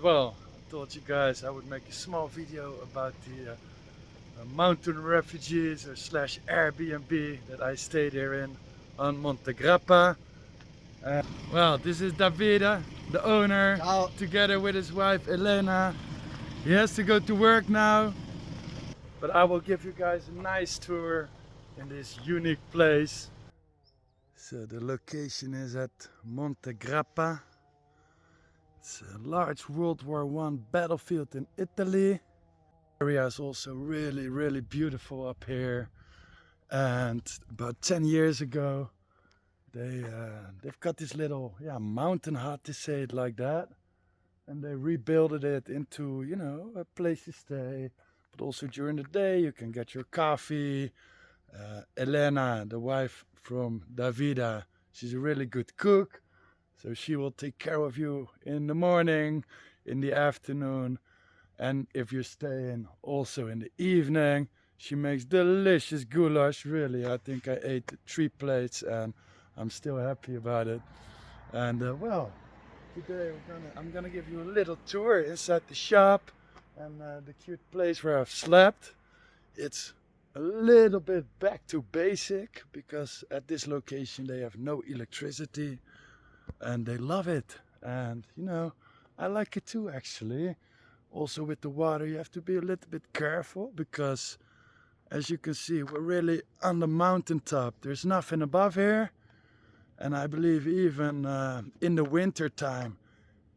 well, I told you guys I would make a small video about the mountain refugees or slash Airbnb that I stayed here in on Monte Grappa. Well, this is Davide, the owner, Ciao. together with his wife Elena. He has to go to work now, but I will give you guys a nice tour in this unique place. So the location is at Monte Grappa. It's a large World War I battlefield in Italy. The area is also really beautiful up here. And about 10 years ago, they've got this little mountain hut, to say it like that, and they rebuilt it into, you know, a place to stay. But also during the day you can get your coffee. Elena, the wife from Davide, she's a really good cook, so she will take care of you in the morning, in the afternoon, and if you're staying also in the evening. She makes delicious goulash. Really, I think I ate 3 plates and I'm still happy about it. And well, today I'm gonna give you a little tour inside the shop and the cute place where I've slept. It's a little bit back to basic because at this location they have no electricity and they love it. And you know, I like it too actually. Also with the water you have to be a little bit careful because as you can see we're really on the mountaintop. There's nothing above here, and I believe even in the winter time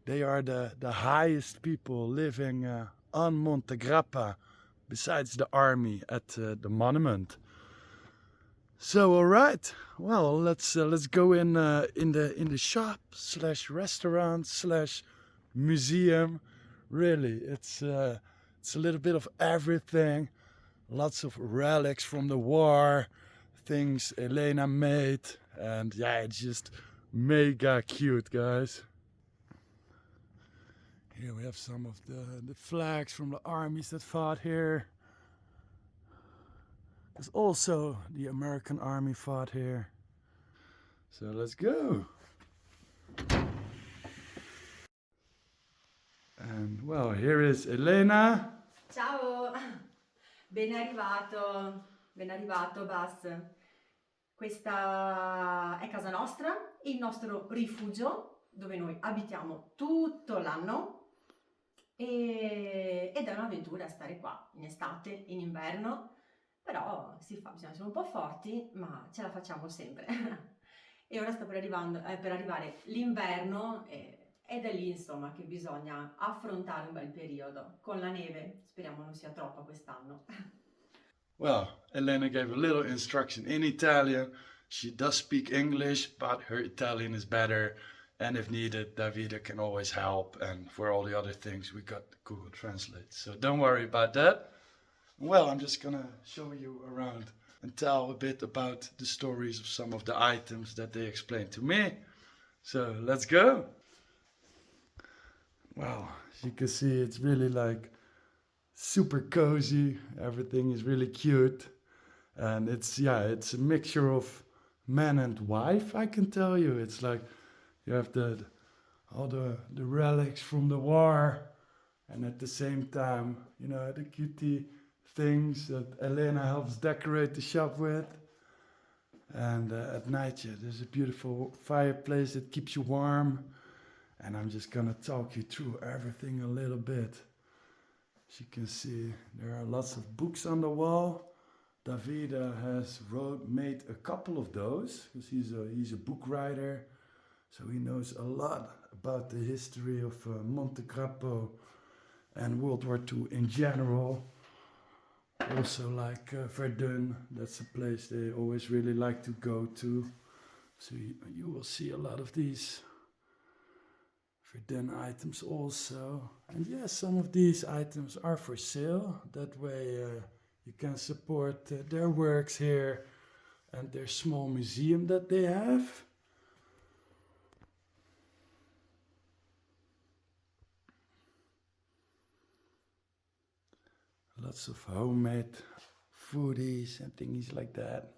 they are the highest people living on Monte Grappa besides the army at the monument. So all right, well let's go in the shop slash restaurant slash museum. Really, it's a little bit of everything. Lots of relics from the war, things Elena made, and yeah, it's just mega cute, guys. Here we have some of the flags from the armies that fought here. There's also the American army fought here. So let's go. And well, here is Elena. Ciao, ben arrivato Bas. Questa è casa nostra, il nostro rifugio dove noi abitiamo tutto l'anno ed è un'avventura stare qua in estate, in inverno, però bisogna essere un po' forti, ma ce la facciamo sempre. E ora sta per arrivare l'inverno ed è lì insomma che bisogna affrontare un bel periodo con la neve, speriamo non sia troppa quest'anno. Well, Elena gave a little instruction in Italian. She does speak English, but her Italian is better. And if needed, Davide can always help. And for all the other things, we got Google Translate. So don't worry about that. Well, I'm just gonna show you around and tell a bit about the stories of some of the items that they explained to me. So let's go. Well, as you can see, it's really like super cozy. Everything is really cute, and it's a mixture of man and wife. I can tell you, it's like you have all the relics from the war, and at the same time, you know, the cutie things that Elena helps decorate the shop with. And at night, there's a beautiful fireplace that keeps you warm. And I'm just gonna talk you through everything a little bit. As you can see, there are lots of books on the wall. Davide has made a couple of those because he's a book writer, so he knows a lot about the history of Monte Grappa and World War II in general. Also like Verdun, that's a place they always really like to go to. So you will see a lot of these Verdun items also. And yes, some of these items are for sale. That way you can support their works here and their small museum that they have. Lots of homemade foodies and things like that.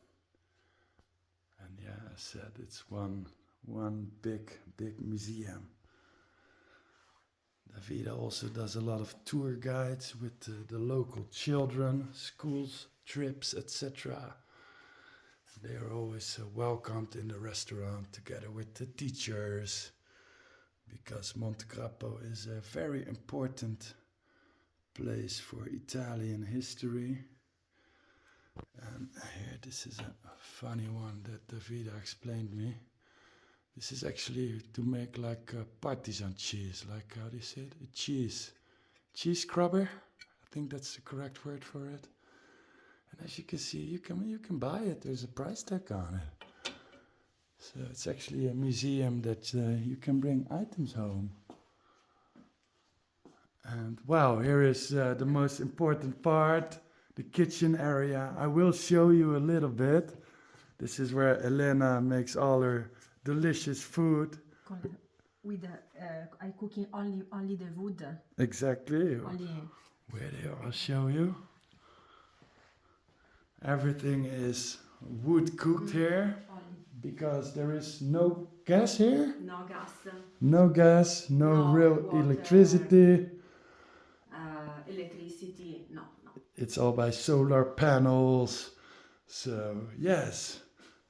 And yeah, I said it's one big museum. Davide also does a lot of tour guides with the local children, schools, trips, etc. They are always welcomed in the restaurant together with the teachers, because Monte Grappa is a very important place for Italian history. And here, this is a funny one that Davide explained me. This is actually to make like a partisan cheese, like how do you say it? A cheese scrubber. I think that's the correct word for it. And as you can see, you can buy it. There's a price tag on it. So it's actually a museum that you can bring items home. And wow, here is the most important part, the kitchen area. I will show you a little bit. This is where Elena makes all her delicious food. With I cooking only the wood. Exactly. Only. Where they are, I'll show you. Everything is wood cooked here because there is no gas here. No gas. No gas, no real water, electricity. Electricity, no. It's all by solar panels. So yes,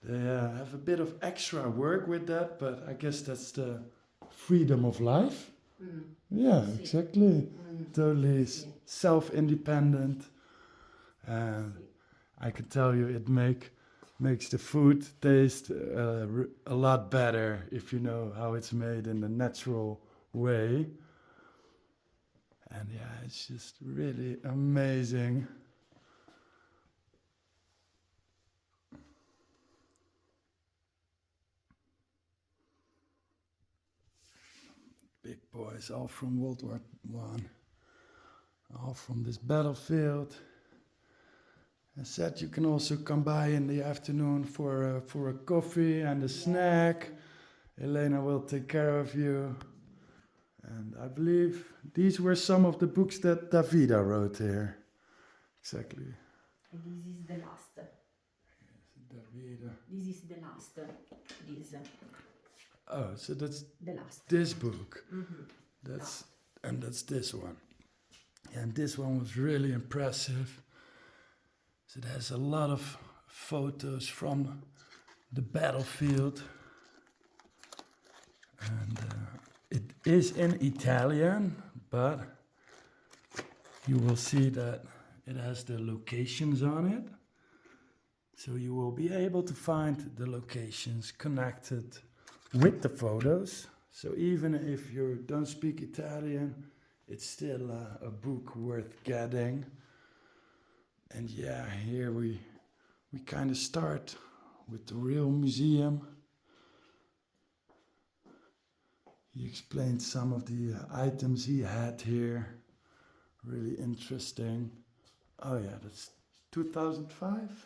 they have a bit of extra work with that, but I guess that's the freedom of life. Yeah, Sì. exactly. Totally self-independent. And I can tell you it makes the food taste a lot better if you know how it's made in the natural way. And yeah, it's just really amazing. Big boys, all from World War I, all from this battlefield. As said, you can also come by in the afternoon for a coffee and a snack. Elena will take care of you. And I believe these were some of the books that Davide wrote here. Exactly. And this is the last. Davide. This is the last. This. Oh, so that's The last. this book. That's this one. And this one was really impressive. So it has a lot of photos from the battlefield. And it is in Italian, but you will see that it has the locations on it. So you will be able to find the locations connected with the photos. So even if you don't speak Italian, it's still a book worth getting. And yeah, here we kind of start with the real museum. He explained some of the items he had here. Really interesting. Oh yeah, that's 2005,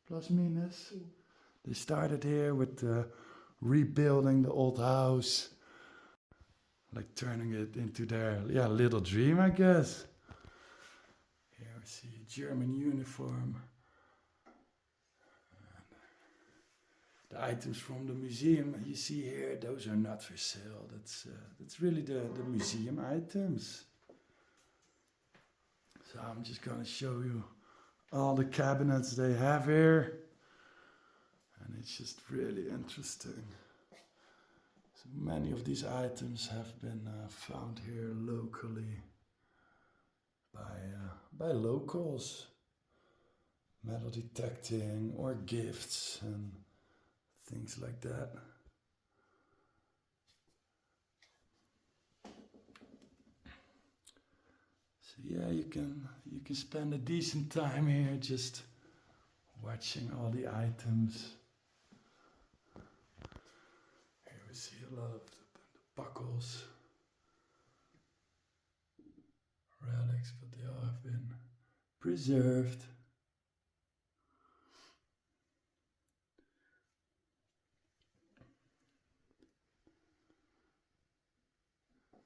plus minus. They started here with rebuilding the old house, like turning it into their little dream, I guess. Here we see a German uniform. The items from the museum you see here, those are not for sale. That's really the museum items. So I'm just gonna show you all the cabinets they have here. And it's just really interesting. So many of these items have been found here locally by locals. Metal detecting or gifts and things like that. So yeah, you can spend a decent time here just watching all the items. Here we see a lot of the buckles, relics, but they all have been preserved.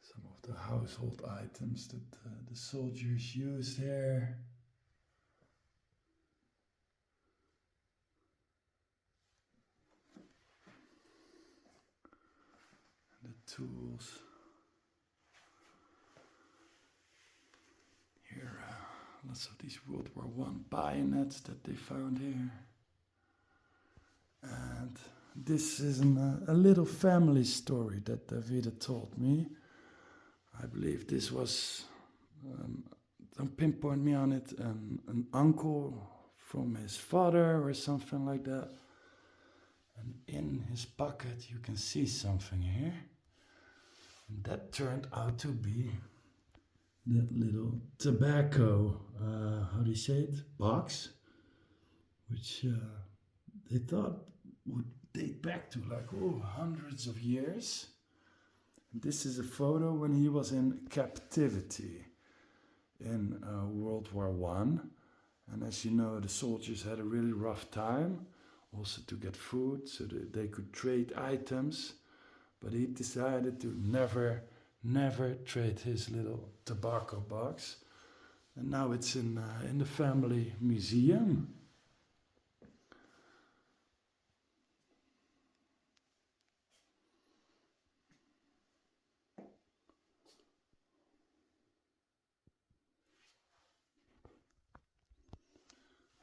Some of the household items that the soldiers used here. And the tools. Lots of these World War I bayonets that they found here. And this is a little family story that Davide told me. I believe this was, don't pinpoint me on it, an uncle from his father or something like that. And in his pocket you can see something here. And that turned out to be that little tobacco, how do you say it, box, which they thought would date back to like, hundreds of years. And this is a photo when he was in captivity in World War I. And as you know, the soldiers had a really rough time, also to get food, so that they could trade items. But he decided to never trade his little tobacco box. And now it's in the family museum.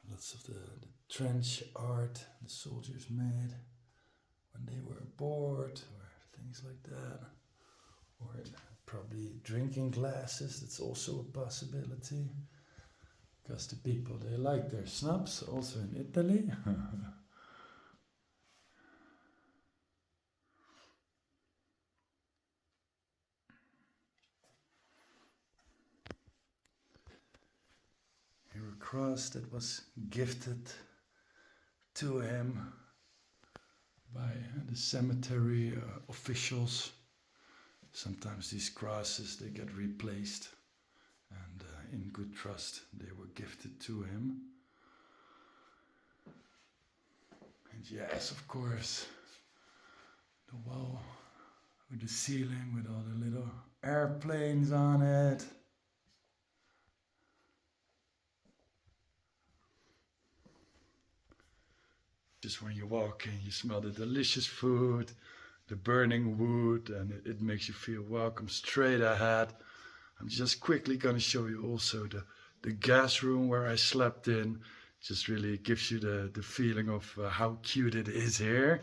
Lots of the trench art the soldiers made when they were bored or things like that. Or probably drinking glasses, that's also a possibility. Because the people, they like their snaps, also in Italy. Here a cross that was gifted to him by the cemetery officials. Sometimes these crosses, they get replaced, and in good trust they were gifted to him. And yes, of course, the wall with the ceiling with all the little airplanes on it. Just when you walk in, you smell the delicious food, the burning wood, and it makes you feel welcome straight ahead. I'm just quickly gonna show you also the gas room where I slept in. Just really gives you the feeling of how cute it is here.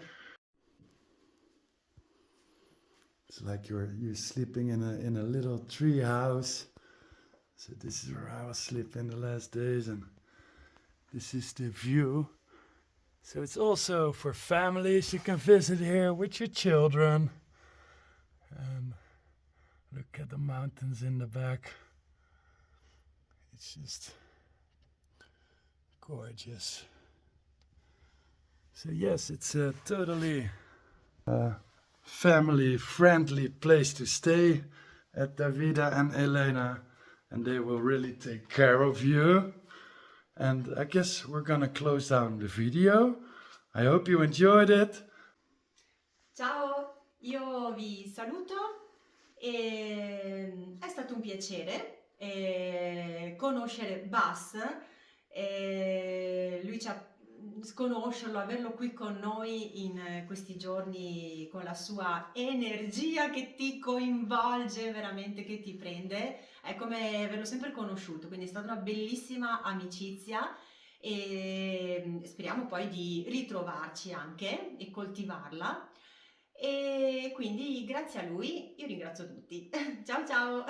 It's like you're sleeping in a little tree house. So this is where I was sleeping the last days, and this is the view. So it's also for families. You can visit here with your children. And look at the mountains in the back. It's just gorgeous. So yes, it's a totally family-friendly place to stay at Davide and Elena. And they will really take care of you. And I guess we're gonna close down the video. I hope you enjoyed it. Ciao, io vi saluto e è stato un piacere conoscere Bas, lui ci ha sconoscerlo, averlo qui con noi in questi giorni con la sua energia che ti coinvolge veramente, che ti prende, è come averlo sempre conosciuto, quindi è stata una bellissima amicizia e speriamo poi di ritrovarci anche e coltivarla. E quindi grazie a lui io ringrazio tutti. Ciao ciao!